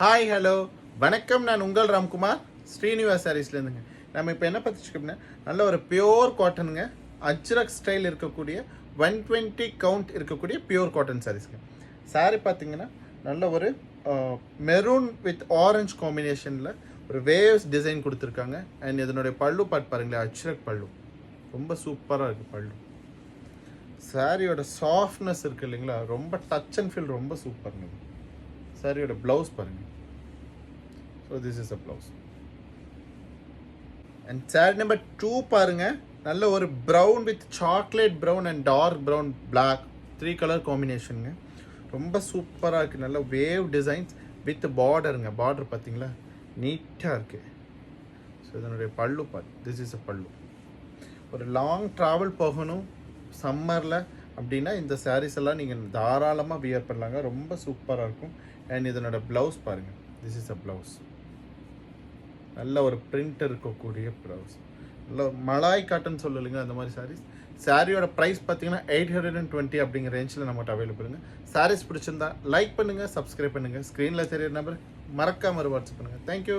Hi hello வணக்கம். நான் உங்கள் ராம்குமார் ஸ்ரீனிவாஸ் சாரீஸ்லேருந்துங்க. நம்ம இப்போ என்ன பார்த்துச்சுக்கோம்னா நல்ல ஒரு பியோர் காட்டனுங்க, அஜ்ரக் ஸ்டைல் இருக்கக்கூடிய 120 கவுண்ட் இருக்கக்கூடிய பியோர் காட்டன் சாரீஸ்ங்க. சாரீ பார்த்தீங்கன்னா நல்ல ஒரு மெரூன் வித் ஆரஞ்ச் காம்பினேஷனில் ஒரு வேவ்ஸ் டிசைன் கொடுத்துருக்காங்க. அண்ட் இதனுடைய பல்லு பாருங்களேன், அஜ்ரக் பல்லு ரொம்ப சூப்பராக இருக்குது. பல்லு சாரியோட சாஃப்ட்னஸ் இருக்குது இல்லைங்களா, ரொம்ப டச் அண்ட் ஃபீல் ரொம்ப சூப்பருங்க. சாரியோட ப்ளவுஸ் பாருங்கள். So this is a blouse. And sari number 2 பாருங்க, நல்ல ஒரு brown with chocolate brown and dark brown black 3 colour காம்பினேஷனுங்க. ரொம்ப சூப்பராக இருக்குது. நல்ல வேவ் டிசைன்ஸ் வித் பார்டருங்க. பார்டர் பார்த்தீங்களா நீட்டாக இருக்குது. ஸோ இதனுடைய பல்லு திஸ் இஸ் அ பல்லு. ஒரு லாங் ட்ராவல் போகணும் சம்மரில் அப்படின்னா இந்த சாரீஸ் எல்லாம் நீங்கள் தாராளமாக வியர் பண்ணலாங்க. ரொம்ப சூப்பராக இருக்கும். அண்ட் இதனோட ப்ளவுஸ் பாருங்கள், திஸ் இஸ் அ ப்ளவுஸ். நல்ல ஒரு பிரிண்ட் இருக்கக்கூடிய ப்ளவுஸ். நல்ல மலாய் காட்டன் சொல்லலைங்க அந்த மாதிரி சாரீஸ். சாரியோட ப்ரைஸ் பார்த்தீங்கன்னா 820 அப்படிங்கிற ரேஞ்சில் நம்மகிட்ட அவைலபிளுங்க. சாரீஸ் பிடிச்சிருந்தா லைக் பண்ணுங்கள், சப்ஸ்கிரைப் பண்ணுங்கள். ஸ்க்ரீனில் தெரியிற நம்பர் மறக்காம வாட்ஸ்அப் பண்ணுங்கள். தேங்க்யூ.